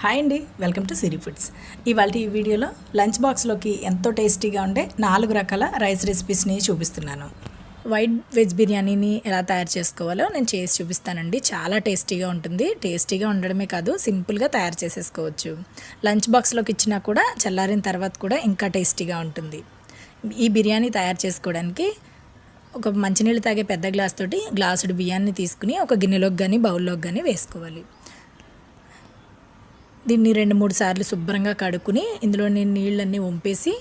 Hi అండి, welcome to Siri foods. ఇవాళ ఈ వీడియోలో లంచ్ బాక్స్లోకి ఎంతో టేస్టీగా ఉండే 4 రకాల రైస్ రెసిపీస్ని చూపిస్తున్నాను. వైట్ వెజ్ బిర్యానీని ఎలా తయారు చేసుకోవాలో నేను చేసి చూపిస్తానండి. చాలా టేస్టీగా ఉంటుంది. టేస్టీగా ఉండడమే కాదు, సింపుల్గా తయారు చేసేసుకోవచ్చు. లంచ్ బాక్స్లోకి ఇచ్చినా కూడా చల్లారిన తర్వాత కూడా ఇంకా టేస్టీగా ఉంటుంది. ఈ బిర్యానీ తయారు చేసుకోవడానికి ఒక మంచినీళ్ళు తాగే పెద్ద గ్లాస్ తోటి గ్లాసుడు బియ్యాన్ని తీసుకుని ఒక గిన్నెలోకి కానీ బౌల్లోకి కానీ వేసుకోవాలి. దీన్ని 2-3 సార్లు శుభ్రంగా కడుక్కుని ఇందులో నీళ్ళన్నీ వంపేసి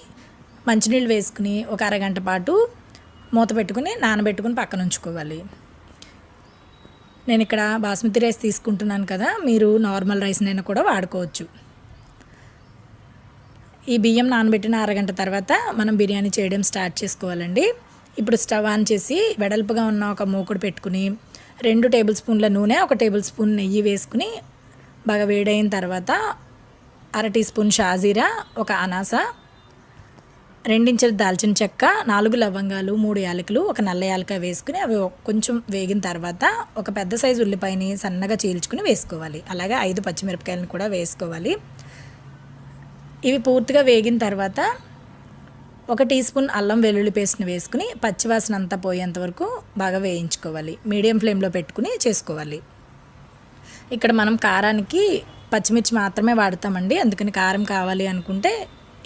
మంచినీళ్ళు వేసుకుని ఒక అరగంట పాటు మూత పెట్టుకుని నానబెట్టుకుని పక్కన ఉంచుకోవాలి. నేను ఇక్కడ బాస్మతి రైస్ తీసుకుంటున్నాను కదా, మీరు నార్మల్ రైస్నైనా కూడా వాడుకోవచ్చు. ఈ బియ్యం నానబెట్టిన అరగంట తర్వాత మనం బిర్యానీ చేయడం స్టార్ట్ చేసుకోవాలండి. ఇప్పుడు స్టవ్ ఆన్ చేసి వెడల్పుగా ఉన్న ఒక మూకుడు పెట్టుకుని 2 టేబుల్ స్పూన్ల నూనె, 1 టేబుల్ స్పూన్ నెయ్యి వేసుకుని బాగా వేడైన తర్వాత 1/2 టీ స్పూన్ షాజీరా, ఒక అనాస, 2 ఇంచుల దాల్చిన చెక్క, 4 లవంగాలు, 3 యాలకులు, ఒక నల్ల యాలక వేసుకుని అవి కొంచెం వేగిన తర్వాత ఒక పెద్ద సైజు ఉల్లిపాయని సన్నగా చీల్చుకుని వేసుకోవాలి. అలాగే 5 పచ్చిమిరపకాయలను కూడా వేసుకోవాలి. ఇవి పూర్తిగా వేగిన తర్వాత 1 టీ స్పూన్ అల్లం వెల్లుల్లి పేస్ట్ని వేసుకుని పచ్చివాసన అంతా పోయేంత వరకు బాగా వేయించుకోవాలి. మీడియం ఫ్లేమ్లో పెట్టుకుని చేసుకోవాలి. ఇక్కడ మనం కారానికి పచ్చిమిర్చి మాత్రమే వాడతామండి. అందుకని కారం కావాలి అనుకుంటే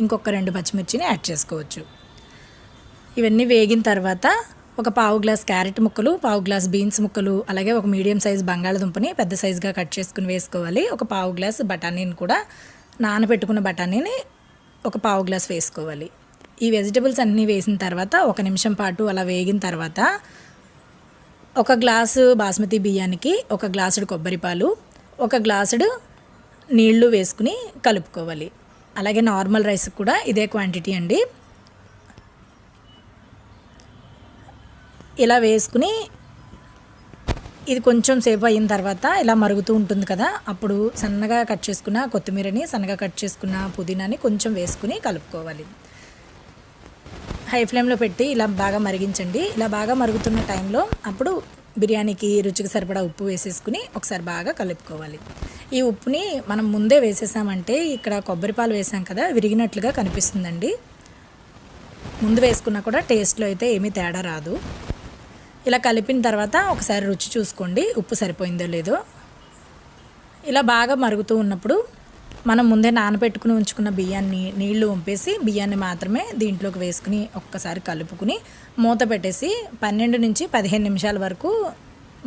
ఇంకొక 2 పచ్చిమిర్చిని యాడ్ చేసుకోవచ్చు. ఇవన్నీ వేగిన తర్వాత ఒక పావు గ్లాస్ క్యారెట్ ముక్కలు, పావు గ్లాస్ బీన్స్ ముక్కలు, అలాగే ఒక మీడియం సైజ్ బంగాళదుంపని పెద్ద సైజుగా కట్ చేసుకుని వేసుకోవాలి. ఒక పావు గ్లాస్ బఠానీని కూడా నానబెట్టుకున్న బఠానీని ఒక పావు గ్లాస్ వేసుకోవాలి. ఈ వెజిటబుల్స్ అన్నీ వేసిన తర్వాత 1 నిమిషం పాటు అలా వేగిన తర్వాత 1 గ్లాసు బాస్మతి బియ్యానికి 1 గ్లాసుడు కొబ్బరిపాలు, 1 గ్లాసుడు నీళ్లు వేసుకుని కలుపుకోవాలి. అలాగే నార్మల్ రైస్ కూడా ఇదే క్వాంటిటీ అండి. ఇలా వేసుకుని ఇది కొంచెం సేపు అయిన తర్వాత ఇలా మరుగుతూ ఉంటుంది కదా, అప్పుడు సన్నగా కట్ చేసుకున్న కొత్తిమీరని, సన్నగా కట్ చేసుకున్న పుదీనాని కొంచెం వేసుకుని కలుపుకోవాలి. హై ఫ్లేమ్లో పెట్టి ఇలా బాగా మరిగించండి. ఇలా బాగా మరుగుతున్న టైంలో అప్పుడు బిర్యానీకి రుచికి సరిపడా ఉప్పు వేసేసుకుని ఒకసారి బాగా కలుపుకోవాలి. ఈ ఉప్పుని మనం ముందే వేసేసామంటే ఇక్కడ కొబ్బరిపాలు వేసాం కదా, విరిగినట్లుగా కనిపిస్తుందండి. ముందు వేసుకున్నా కూడా టేస్ట్లో అయితే ఏమీ తేడా రాదు. ఇలా కలిపిన తర్వాత ఒకసారి రుచి చూసుకోండి, ఉప్పు సరిపోయిందో లేదో. ఇలా బాగా మరుగుతూ ఉన్నప్పుడు మనం ముందే నానబెట్టుకుని ఉంచుకున్న బియ్యాన్ని నీళ్లు వంపేసి బియ్యాన్ని మాత్రమే దీంట్లోకి వేసుకుని ఒక్కసారి కలుపుకుని మూత పెట్టేసి 12 నుంచి 15 నిమిషాల వరకు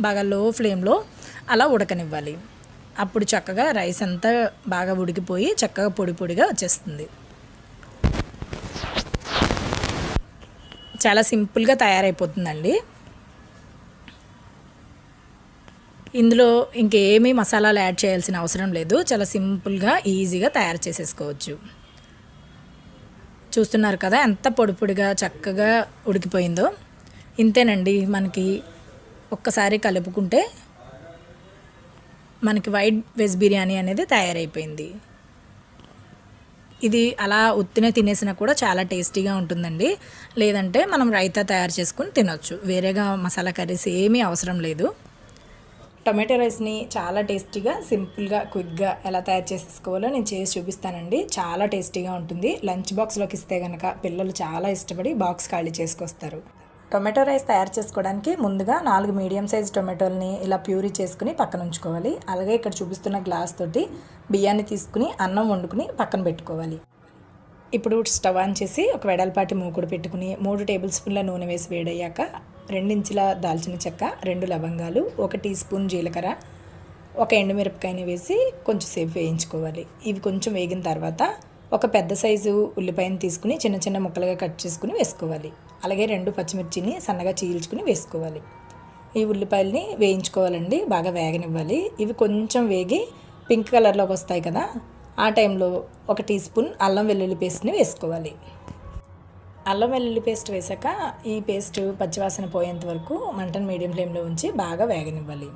బాగా లో ఫ్లేమ్లో అలా ఉడకనివ్వాలి. అప్పుడు చక్కగా రైస్ అంతా బాగా ఉడికిపోయి చక్కగా పొడి పొడిగా వచ్చేస్తుంది. చాలా సింపుల్గా తయారైపోతుందండి. ఇందులో ఇంకేమీ మసాలాలు యాడ్ చేయాల్సిన అవసరం లేదు. చాలా సింపుల్గా ఈజీగా తయారు చేసేసుకోవచ్చు. చూస్తున్నారు కదా ఎంత పొడి పొడిగా చక్కగా ఉడికిపోయిందో. ఇంతేనండి, మనకి ఒక్కసారి కలుపుకుంటే మనకి వైట్ వెజ్ బిర్యానీ అనేది తయారైపోయింది. ఇది అలా ఉత్తినే తినేసినా కూడా చాలా టేస్టీగా ఉంటుందండి. లేదంటే మనం రైతా తయారు చేసుకుని తినొచ్చు. వేరేగా మసాలా కర్రీస్ ఏమీ అవసరం లేదు. టొమాటో రైస్ని చాలా టేస్టీగా, సింపుల్గా, క్విక్గా ఎలా తయారు చేసేసుకోవాలో నేను చేసి చూపిస్తానండి. చాలా టేస్టీగా ఉంటుంది. లంచ్ బాక్స్లోకి ఇస్తే కనుక పిల్లలు చాలా ఇష్టపడి బాక్స్ ఖాళీ చేసుకొస్తారు. టొమాటో రైస్ తయారు చేసుకోవడానికి ముందుగా 4 మీడియం సైజ్ టొమాటోల్ని ఇలా ప్యూరీ చేసుకుని పక్కన ఉంచుకోవాలి. అలాగే ఇక్కడ చూపిస్తున్న గ్లాస్ తోటి బియ్యాన్ని తీసుకుని అన్నం వండుకుని పక్కన పెట్టుకోవాలి. ఇప్పుడు స్టవ్ ఆన్ చేసి ఒక వెడల్పాటి మూకుడు పెట్టుకుని 3 టేబుల్ స్పూన్ల నూనె వేసి వేడయ్యాక 2 ఇంచుల దాల్చిన చెక్క, 2 లవంగాలు, 1 టీ స్పూన్ జీలకర్ర, 1 ఎండుమిరపకాయని వేసి కొంచెం సేపు వేయించుకోవాలి. ఇవి కొంచెం వేగిన తర్వాత ఒక పెద్ద సైజు ఉల్లిపాయని తీసుకుని చిన్న చిన్న ముక్కలుగా కట్ చేసుకుని వేసుకోవాలి. అలాగే 2 పచ్చిమిర్చిని సన్నగా చీల్చుకుని వేసుకోవాలి. ఈ ఉల్లిపాయలని వేయించుకోవాలండి, బాగా వేగనివ్వాలి. ఇవి కొంచెం వేగి పింక్ కలర్లోకి వస్తాయి కదా, ఆ టైంలో 1 టీ స్పూన్ అల్లం వెల్లుల్లి పేస్ట్ని వేసుకోవాలి. అల్లం వెల్లుల్లి పేస్ట్ వేసాక ఈ పేస్ట్ పచ్చివాసన పోయేంత వరకు మంటను మీడియం ఫ్లేమ్లో ఉంచి బాగా వేగనివ్వాలి.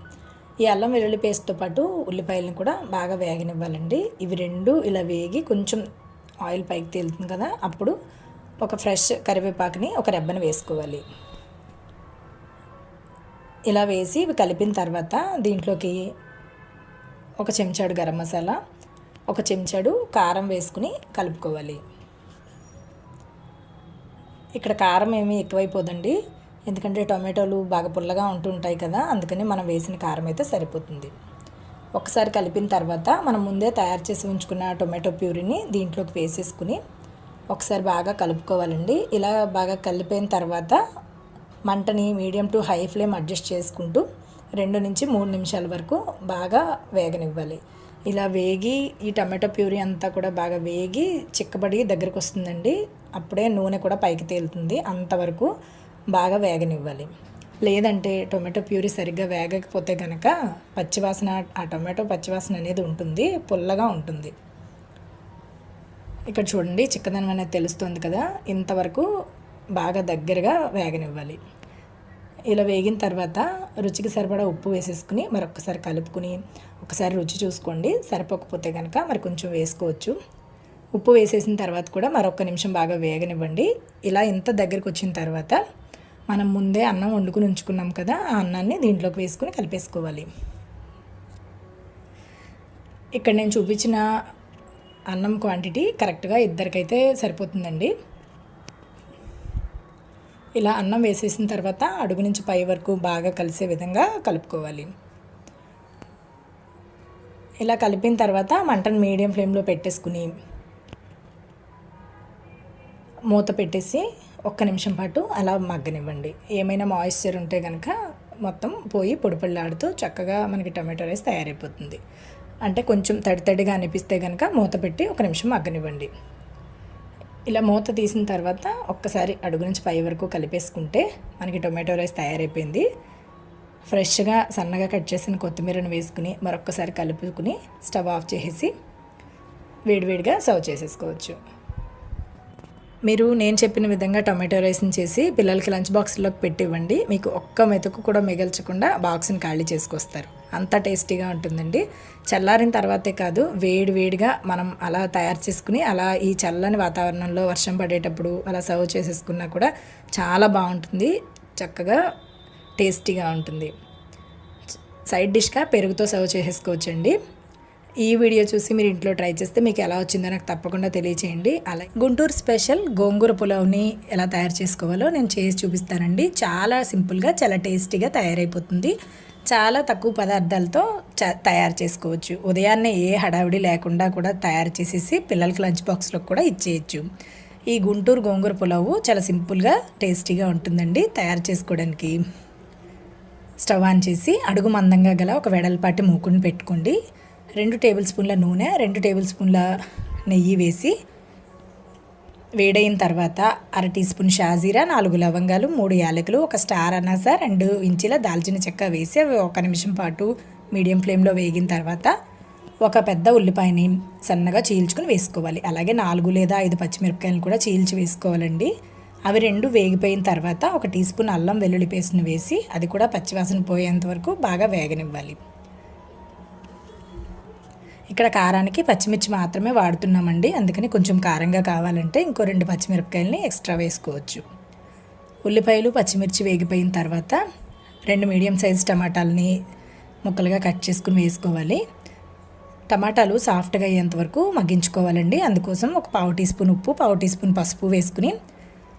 ఈ అల్లం వెల్లుల్లి పేస్ట్తో పాటు ఉల్లిపాయలను కూడా బాగా వేగనివ్వాలండి. ఇవి 2 ఇలా వేగి కొంచెం ఆయిల్ పైకి తేలుతుంది కదా, అప్పుడు ఒక ఫ్రెష్ కరివేపాకుని ఒక రెబ్బను వేసుకోవాలి. ఇలా వేసి ఇవి కలిపిన తర్వాత దీంట్లోకి 1 చెంచాడు గరం మసాలా, ఒక చెంచాడు కారం వేసుకుని కలుపుకోవాలి. ఇక్కడ కారం ఏమీ ఎక్కువైపోదండి, ఎందుకంటే టొమాటోలు బాగా పుల్లగా ఉంటుంటాయి కదా, అందుకని మనం వేసిన కారం అయితే సరిపోతుంది. ఒకసారి కలిపిన తర్వాత మనం ముందే తయారు చేసి ఉంచుకున్న టొమాటో ప్యూరీని దీంట్లోకి వేసేసుకుని ఒకసారి బాగా కలుపుకోవాలండి. ఇలా బాగా కలిపిన తర్వాత మంటని medium to high flame adjust చేసుకుంటూ 2 నుంచి 3 నిమిషాల వరకు బాగా వేగనివ్వాలి. ఇలా వేగి ఈ టమాటో ప్యూరీ అంతా కూడా బాగా వేగి చిక్కబడి దగ్గరకు వస్తుందండి. అప్పుడే నూనె కూడా పైకి తేలుతుంది. అంతవరకు బాగా వేగనివ్వాలి. లేదంటే టొమాటో ప్యూరీ సరిగ్గా వేగకపోతే కనుక పచ్చివాసన, ఆ టొమాటో పచ్చివాసన అనేది ఉంటుంది, పుల్లగా ఉంటుంది. ఇక్కడ చూడండి చిక్కదనం అనేది తెలుస్తుంది కదా, ఇంతవరకు బాగా దగ్గరగా వేగనివ్వాలి. ఇలా వేగిన తర్వాత రుచికి సరిపడా ఉప్పు వేసేసుకుని మరొకసారి కలుపుకుని ఒకసారి రుచి చూసుకోండి. సరిపోకపోతే కనుక మరి కొంచెం వేసుకోవచ్చు. ఉప్పు వేసేసిన తర్వాత కూడా మరొక నిమిషం బాగా వేగనివ్వండి. ఇలా ఇంత దగ్గరకు వచ్చిన తర్వాత మనం ముందే అన్నం వండుకుని ఉంచుకున్నాం కదా, ఆ అన్నాన్ని దీంట్లోకి వేసుకుని కలిపేసుకోవాలి. ఇక్కడ నేను చూపించిన అన్నం క్వాంటిటీ కరెక్ట్గా ఇద్దరికైతే సరిపోతుందండి. ఇలా అన్నం వేసేసిన తర్వాత అడుగు నుంచి పై వరకు బాగా కలిసే విధంగా కలుపుకోవాలి. ఇలా కలిపిన తర్వాత మంటను మీడియం ఫ్లేమ్లో పెట్టేసుకుని మూత పెట్టేసి 1 నిమిషం పాటు అలా మగ్గనివ్వండి. ఏమైనా మాయిశ్చర్ ఉంటే కనుక మొత్తం పోయి పొడిపొడిలాడుతూ చక్కగా మనకి టమాటో రైస్ తయారైపోతుంది. అంటే కొంచెం తడిగా అనిపిస్తే కనుక మూత పెట్టి 1 నిమిషం మగ్గనివ్వండి. ఇలా మూత తీసిన తర్వాత ఒక్కసారి అడుగు నుంచి పై వరకు కలిపేసుకుంటే మనకి టొమాటో రైస్ తయారైపోయింది. ఫ్రెష్గా సన్నగా కట్ చేసిన కొత్తిమీరను వేసుకుని మరొక్కసారి కలుపుకుని స్టవ్ ఆఫ్ చేసేసి వేడివేడిగా సర్వ్ చేసేసుకోవచ్చు. మీరు నేను చెప్పిన విధంగా టొమాటో రైస్ని చేసి పిల్లలకి లంచ్ బాక్స్లోకి పెట్టి ఇవ్వండి. మీకు ఒక్క మెతుకు కూడా మిగల్చకుండా బాక్స్ని ఖాళీ చేసుకొస్తారు. అంత టేస్టీగా ఉంటుందండి. చల్లారిన తర్వాతే కాదు, వేడిగా మనం అలా తయారు చేసుకుని అలా ఈ చల్లని వాతావరణంలో వర్షం పడేటప్పుడు అలా సర్వ్ చేసేసుకున్నా కూడా చాలా బాగుంటుంది. చక్కగా టేస్టీగా ఉంటుంది. సైడ్ డిష్గా పెరుగుతో సర్వ్ చేసేసుకోవచ్చండి. ఈ వీడియో చూసి మీరు ఇంట్లో ట్రై చేస్తే మీకు ఎలా వచ్చిందో నాకు తప్పకుండా తెలియచేయండి. అలాగే గుంటూరు స్పెషల్ గోంగూర పులావ్ని ఎలా తయారు చేసుకోవాలో నేను చేసి చూపిస్తానండి. చాలా సింపుల్గా చాలా టేస్టీగా తయారైపోతుంది. చాలా తక్కువ పదార్థాలతో తయారు చేసుకోవచ్చు. ఉదయాన్నే ఏ హడావిడి లేకుండా కూడా తయారు చేసేసి పిల్లలకి లంచ్ బాక్స్లో కూడా ఇచ్చేయచ్చు. ఈ గుంటూరు గోంగూర పులావు చాలా సింపుల్గా టేస్టీగా ఉంటుందండి తయారు చేసుకోవడానికి. స్టవ్ ఆన్ చేసి అడుగు మందంగా గల ఒక వెడల్పాటి మూకుని పెట్టుకోండి. 2 టేబుల్ స్పూన్ల నూనె, 2 టేబుల్ స్పూన్ల నెయ్యి వేసి వేడైన తర్వాత 1/2 టీ స్పూన్ షాజీరా, 4 లవంగాలు, 3 యాలకులు, 1 స్టార్ అనాస, 2 ఇంచుల దాల్చిన చెక్క వేసి అవి 1 నిమిషం పాటు మీడియం ఫ్లేమ్లో వేగిన తర్వాత ఒక పెద్ద ఉల్లిపాయని సన్నగా చీల్చుకుని వేసుకోవాలి. అలాగే 4 లేదా 5 పచ్చిమిరపకాయలు కూడా చీల్చి వేసుకోవాలండి. అవి 2 వేగిపోయిన తర్వాత 1 టీ స్పూన్ అల్లం వెల్లుల్లి పేస్ట్ని వేసి అది కూడా పచ్చివాసన పోయేంత వరకు బాగా వేగనివ్వాలి. ఇక్కడ కారానికి పచ్చిమిర్చి మాత్రమే వాడుతున్నామండి, అందుకని కొంచెం కారంగా కావాలంటే ఇంకో 2 పచ్చిమిరపకాయలని ఎక్స్ట్రా వేసుకోవచ్చు. ఉల్లిపాయలు పచ్చిమిర్చి వేగిపోయిన తర్వాత 2 మీడియం సైజ్ టమాటాలని ముక్కలుగా కట్ చేసుకుని వేసుకోవాలి. టమాటాలు సాఫ్ట్గా అయ్యేంత వరకు మగ్గించుకోవాలండి. అందుకోసం ఒక 1/2 టీ స్పూన్ ఉప్పు, 1/2 టీ స్పూన్ పసుపు వేసుకుని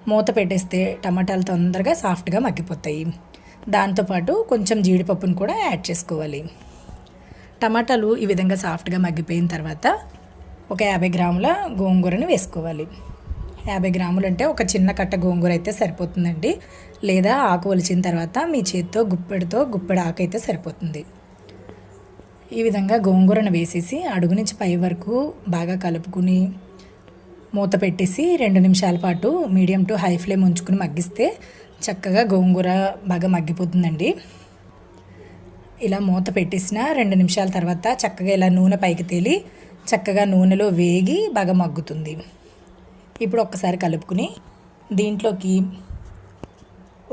మూత పెట్టేస్తే టమాటాలు తొందరగా సాఫ్ట్గా మగ్గిపోతాయి. దాంతోపాటు కొంచెం జీడిపప్పును కూడా యాడ్ చేసుకోవాలి. టమాటాలు ఈ విధంగా సాఫ్ట్గా మగ్గిపోయిన తర్వాత ఒక 50 గ్రాముల గోంగూరని వేసుకోవాలి. 50 గ్రాములు అంటే ఒక చిన్న కట్ట గోంగూర అయితే సరిపోతుందండి. లేదా ఆకు ఒలిచిన తర్వాత మీ చేతితో గుప్పెడు ఆకు అయితే సరిపోతుంది. ఈ విధంగా గోంగూరను వేసేసి అడుగు నుంచి పై వరకు బాగా కలుపుకుని మూత పెట్టేసి 2 నిమిషాల పాటు మీడియం టు హై ఫ్లేమ్ ఉంచుకుని మగ్గిస్తే చక్కగా గోంగూర బాగా మగ్గిపోతుందండి. ఇలా మూత పెట్టేసిన 2 నిమిషాల తర్వాత చక్కగా ఇలా నూనె పైకి తేలి చక్కగా నూనెలో వేగి బాగా మగ్గుతుంది. ఇప్పుడు ఒక్కసారి కలుపుకుని దీంట్లోకి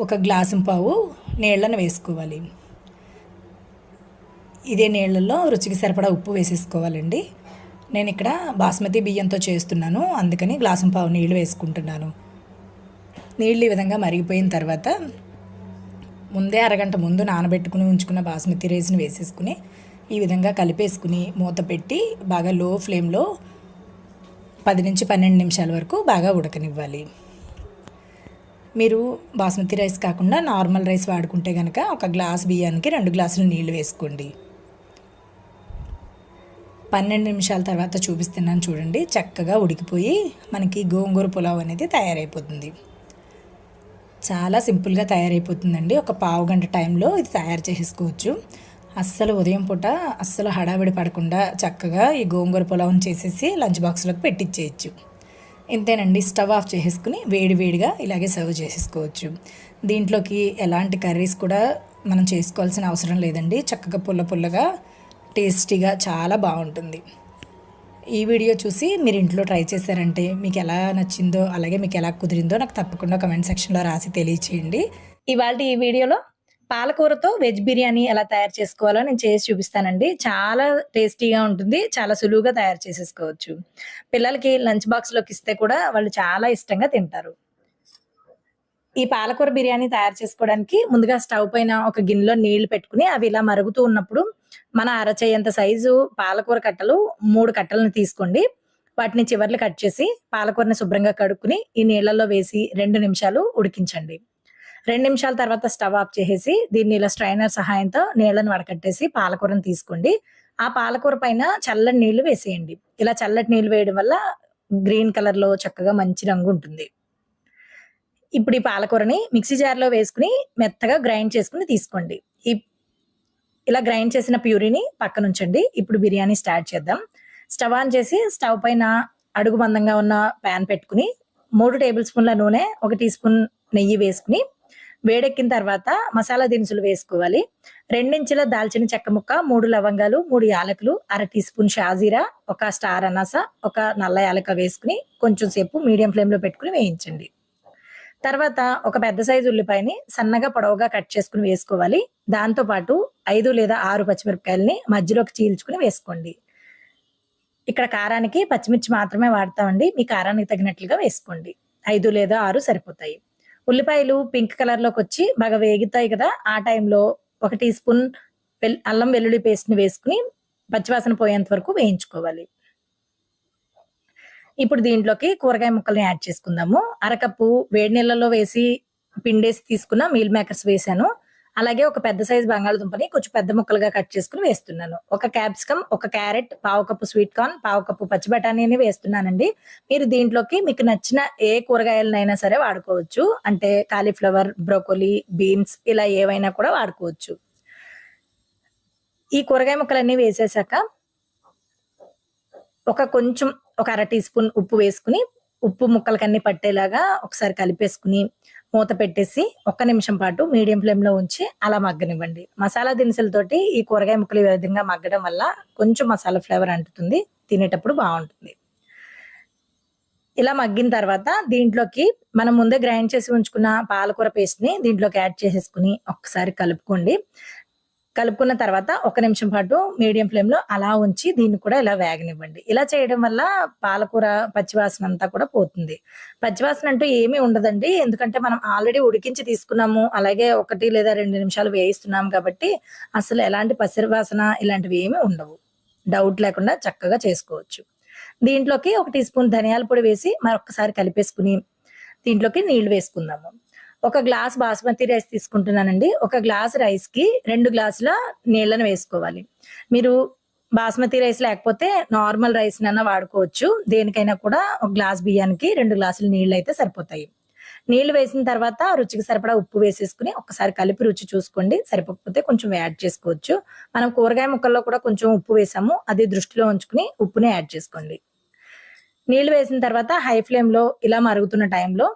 1 గ్లాసు పావు నీళ్ళను వేసుకోవాలి. ఇదే నీళ్ళల్లో రుచికి సరిపడా ఉప్పు వేసేసుకోవాలండి. నేను ఇక్కడ బాస్మతి బియ్యంతో చేస్తున్నాను, అందుకని గ్లాసు పావు నీళ్ళు వేసుకుంటున్నాను. నీళ్ళు ఈ విధంగా మరిగిపోయిన తర్వాత ముందే అరగంట ముందు నానబెట్టుకుని ఉంచుకున్న బాస్మతి రైస్ని వేసేసుకుని ఈ విధంగా కలిపేసుకుని మూత పెట్టి బాగా లో ఫ్లేమ్లో 10 నుంచి 12 నిమిషాల వరకు బాగా ఉడకనివ్వాలి. మీరు బాస్మతి రైస్ కాకుండా నార్మల్ రైస్ వాడుకుంటే కనుక ఒక గ్లాస్ బియ్యానికి 2 గ్లాసులు నీళ్లు వేసుకోండి. 12 నిమిషాల తర్వాత చూపిస్తున్నాను చూడండి. చక్కగా ఉడికిపోయి మనకి గోంగూర పులావ్ అనేది తయారైపోతుంది. చాలా సింపుల్గా తయారైపోతుందండి. ఒక పావు గంట టైంలో ఇది తయారు చేసుకోవచ్చు. అస్సలు ఉదయం పూట అస్సలు హడావిడి పడకుండా చక్కగా ఈ గోంగూర పులావ్ని చేసేసి లంచ్ బాక్స్లోకి పెట్టించేయచ్చు. ఇంతేనండి. స్టవ్ ఆఫ్ చేసేసుకుని వేడివేడిగా ఇలాగే సర్వ్ చేసేసుకోవచ్చు. దీంట్లోకి ఎలాంటి కర్రీస్ కూడా మనం చేసుకోవాల్సిన అవసరం లేదండి. చక్కగా పుల్ల పుల్లగా టేస్టీగా చాలా బాగుంటుంది. ఈ వీడియో చూసి మీరు ఇంట్లో ట్రై చేశారంటే మీకు ఎలా నచ్చిందో అలాగే మీకు ఎలా కుదిరిందో నాకు తప్పకుండా కమెంట్ సెక్షన్లో రాసి తెలియచేయండి. ఇవాళ ఈ వీడియోలో పాలకూరతో వెజ్ బిర్యానీ ఎలా తయారు చేసుకోవాలో నేను చేసి చూపిస్తానండి. చాలా టేస్టీగా ఉంటుంది. చాలా సులువుగా తయారు చేసేసుకోవచ్చు. పిల్లలకి లంచ్ బాక్స్లోకి ఇస్తే కూడా వాళ్ళు చాలా ఇష్టంగా తింటారు. ఈ పాలకూర బిర్యానీ తయారు చేసుకోవడానికి ముందుగా స్టవ్ పైన ఒక గిన్నెలో నీళ్లు పెట్టుకుని అవి ఇలా మరుగుతూ ఉన్నప్పుడు మన అరచేయంత సైజు పాలకూర కట్టలు 3 కట్టలను తీసుకోండి. వాటిని చివర్లు కట్ చేసి పాలకూరని శుభ్రంగా కడుక్కుని ఈ నీళ్ళల్లో వేసి 2 నిమిషాలు ఉడికించండి. 2 నిమిషాల తర్వాత స్టవ్ ఆఫ్ చేసేసి దీన్ని ఇలా స్ట్రైనర్ సహాయంతో నీళ్ళని వడకట్టేసి పాలకూరని తీసుకోండి. ఆ పాలకూర పైన చల్లటి నీళ్లు వేసేయండి. ఇలా చల్లటి నీళ్లు వేయడం వల్ల గ్రీన్ కలర్లో చక్కగా మంచి రంగు ఉంటుంది. ఇప్పుడు ఈ పాలకూరని మిక్సీ జార్లో వేసుకుని మెత్తగా గ్రైండ్ చేసుకుని తీసుకోండి. ఇలా గ్రైండ్ చేసిన ప్యూరీని పక్కన ఉంచండి. ఇప్పుడు బిర్యానీ స్టార్ట్ చేద్దాం. స్టవ్ ఆన్ చేసి స్టవ్ పైన అడుగు మందంగా ఉన్న ప్యాన్ పెట్టుకుని 3 టేబుల్ స్పూన్ల నూనె 1 టీ స్పూన్ నెయ్యి వేసుకుని వేడెక్కిన తర్వాత మసాలా దినుసులు వేసుకోవాలి. 2 ఇంచుల దాల్చిన చెక్క ముక్క, 3 లవంగాలు, 3 యాలకులు, 1/2 టీ స్పూన్ షాజీరా, 1 స్టార్ అనాస, 1 నల్ల యాలక వేసుకుని కొంచెం సేపు మీడియం ఫ్లేమ్లో పెట్టుకుని వేయించండి. తర్వాత ఒక పెద్ద సైజు ఉల్లిపాయని సన్నగా పొడవుగా కట్ చేసుకుని వేసుకోవాలి. దాంతోపాటు 5 లేదా 6 పచ్చిమిరపకాయలని మధ్యలోకి చీల్చుకుని వేసుకోండి. ఇక్కడ కారానికి పచ్చిమిర్చి మాత్రమే వాడతామండి. మీ కారానికి తగినట్లుగా వేసుకోండి. 5 లేదా 6 సరిపోతాయి. ఉల్లిపాయలు పింక్ కలర్లోకి వచ్చి బాగా వేగుతాయి కదా, ఆ టైంలో 1 టీ స్పూన్ అల్లం వెల్లుల్లి పేస్ట్ని వేసుకుని పచ్చివాసన పోయేంత వరకు వేయించుకోవాలి. ఇప్పుడు దీంట్లోకి కూరగాయ ముక్కల్ని యాడ్ చేసుకుందాము. అరకప్పు వేడి నీళ్ళలో వేసి పిండేసి తీసుకున్న మీల్ మేకర్స్ వేసాను. అలాగే ఒక పెద్ద సైజు బంగాళదుంపని కొంచెం పెద్ద ముక్కలుగా కట్ చేసుకుని వేస్తున్నాను. 1 capsicum, 1 carrot, 1/2 cup sweet corn, 1/2 cup పచ్చి బఠానీని వేస్తున్నానండి. మీరు దీంట్లోకి మీకు నచ్చిన ఏ కూరగాయలనైనా సరే వాడుకోవచ్చు. అంటే కాలీఫ్లవర్, బ్రోకోలీ, బీన్స్ ఇలా ఏవైనా కూడా వాడుకోవచ్చు. ఈ కూరగాయ ముక్కలన్నీ వేసేసాక కొంచెం 1/2 టీ స్పూన్ ఉప్పు వేసుకుని ఉప్పు ముక్కలకన్నీ పట్టేలాగా ఒకసారి కలిపేసుకుని మూత పెట్టేసి 1 నిమిషం పాటు మీడియం ఫ్లేమ్లో ఉంచి అలా మగ్గనివ్వండి. మసాలా దినుసులతోటి ఈ కూరగాయ ముక్కలు ఈ విధంగా మగ్గడం వల్ల కొంచెం మసాలా ఫ్లేవర్ అంటుతుంది, తినేటప్పుడు బాగుంటుంది. ఇలా మగ్గిన తర్వాత దీంట్లోకి మనం ముందే గ్రైండ్ చేసి ఉంచుకున్న పాలకూర పేస్ట్ని దీంట్లోకి యాడ్ చేసేసుకుని ఒకసారి కలుపుకోండి. కలుపుకున్న తర్వాత 1 నిమిషం పాటు మీడియం ఫ్లేమ్లో అలా ఉంచి దీన్ని కూడా ఇలా వేగనివ్వండి. ఇలా చేయడం వల్ల పాలకూర పచ్చివాసన అంతా కూడా పోతుంది. పచ్చివాసన అంటూ ఏమీ ఉండదండి. ఎందుకంటే మనం ఆల్రెడీ ఉడికించి తీసుకున్నాము. అలాగే 1 లేదా 2 నిమిషాలు వేయిస్తున్నాము కాబట్టి అసలు ఎలాంటి పసిరివాసన ఇలాంటివి ఏమీ ఉండవు. డౌట్ లేకుండా చక్కగా చేసుకోవచ్చు. దీంట్లోకి 1 టీ స్పూన్ ధనియాల పొడి వేసి మరొకసారి కలిపేసుకుని దీంట్లోకి నీళ్లు వేసుకుందాము. 1 గ్లాస్ బాస్మతి రైస్ తీసుకుంటున్నానండి. 1 గ్లాస్ రైస్కి 2 గ్లాసుల నీళ్ళను వేసుకోవాలి. మీరు బాస్మతి రైస్ లేకపోతే నార్మల్ రైస్ నన్నా వాడుకోవచ్చు. దేనికైనా కూడా 1 గ్లాస్ బియ్యానికి 2 గ్లాసుల నీళ్ళు అయితే సరిపోతాయి. నీళ్లు వేసిన తర్వాత రుచికి సరిపడా ఉప్పు వేసేసుకుని ఒకసారి కలిపి రుచి చూసుకోండి. సరిపోకపోతే కొంచెం యాడ్ చేసుకోవచ్చు. మనం కూరగాయ ముక్కల్లో కూడా కొంచెం ఉప్పు వేసాము, అది దృష్టిలో ఉంచుకుని ఉప్పుని యాడ్ చేసుకోండి. నీళ్లు వేసిన తర్వాత హై ఫ్లేమ్లో ఇలా మరుగుతున్న టైంలో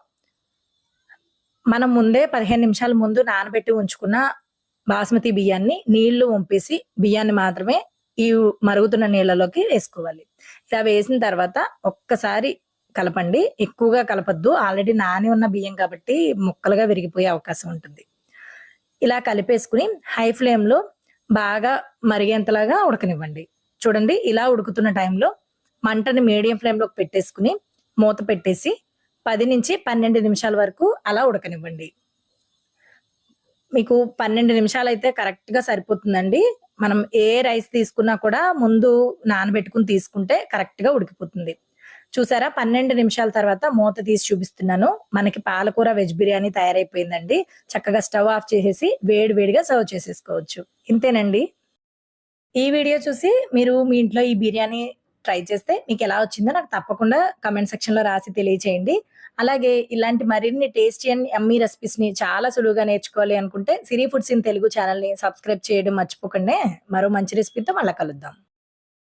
మనం ముందే 15 నిమిషాల ముందు నానబెట్టి ఉంచుకున్న బాస్మతి బియ్యాన్ని నీళ్లు వంపేసి బియ్యాన్ని మాత్రమే ఈ మరుగుతున్న నీళ్ళలోకి వేసుకోవాలి. ఇలా వేసిన తర్వాత ఒక్కసారి కలపండి. ఎక్కువగా కలపద్దు. ఆల్రెడీ నాని ఉన్న బియ్యం కాబట్టి ముక్కలుగా విరిగిపోయే అవకాశం ఉంటుంది. ఇలా కలిపేసుకుని హై ఫ్లేమ్లో బాగా మరిగేంతలాగా ఉడకనివ్వండి. చూడండి, ఇలా ఉడుకుతున్న టైంలో మంటని మీడియం ఫ్లేమ్లోకి పెట్టేసుకుని మూత పెట్టేసి 10 నుంచి 12 నిమిషాల వరకు అలా ఉడకనివ్వండి. మీకు 12 నిమిషాలు అయితే కరెక్ట్గా సరిపోతుందండి. మనం ఏ రైస్ తీసుకున్నా కూడా ముందు నానబెట్టుకొని తీసుకుంటే కరెక్ట్‌గా ఉడికిపోతుంది. చూసారా 12 నిమిషాల తర్వాత మూత తీసి చూపిస్తున్నాను. మనకి పాలకూర వెజ్ బిర్యానీ తయారైపోయిందండి. చక్కగా స్టవ్ ఆఫ్ చేసేసి వేడి వేడిగా సర్వ్ చేసేసుకోవచ్చు. ఇంతేనండి. ఈ వీడియో చూసి మీరు మీ ఇంట్లో ఈ బిర్యానీ ట్రై చేస్తే మీకెలా వచ్చిందో నాకు తప్పకుండా కామెంట్ సెక్షన్‌లో రాసి తెలియచేయండి. అలాగే ఇలాంటి మరిన్ని టేస్టీ అండ్ యమ్మీ రెసిపీస్‌ని చాలా సులువుగా నేర్చుకోవాలి అనుకుంటే సిరి ఫుడ్స్ ఇన్ తెలుగు ఛానెల్‌ని సబ్స్క్రైబ్ చేయడం మర్చిపోకండే. మరో మంచి రెసిపీతో మళ్ళా కలుద్దాం.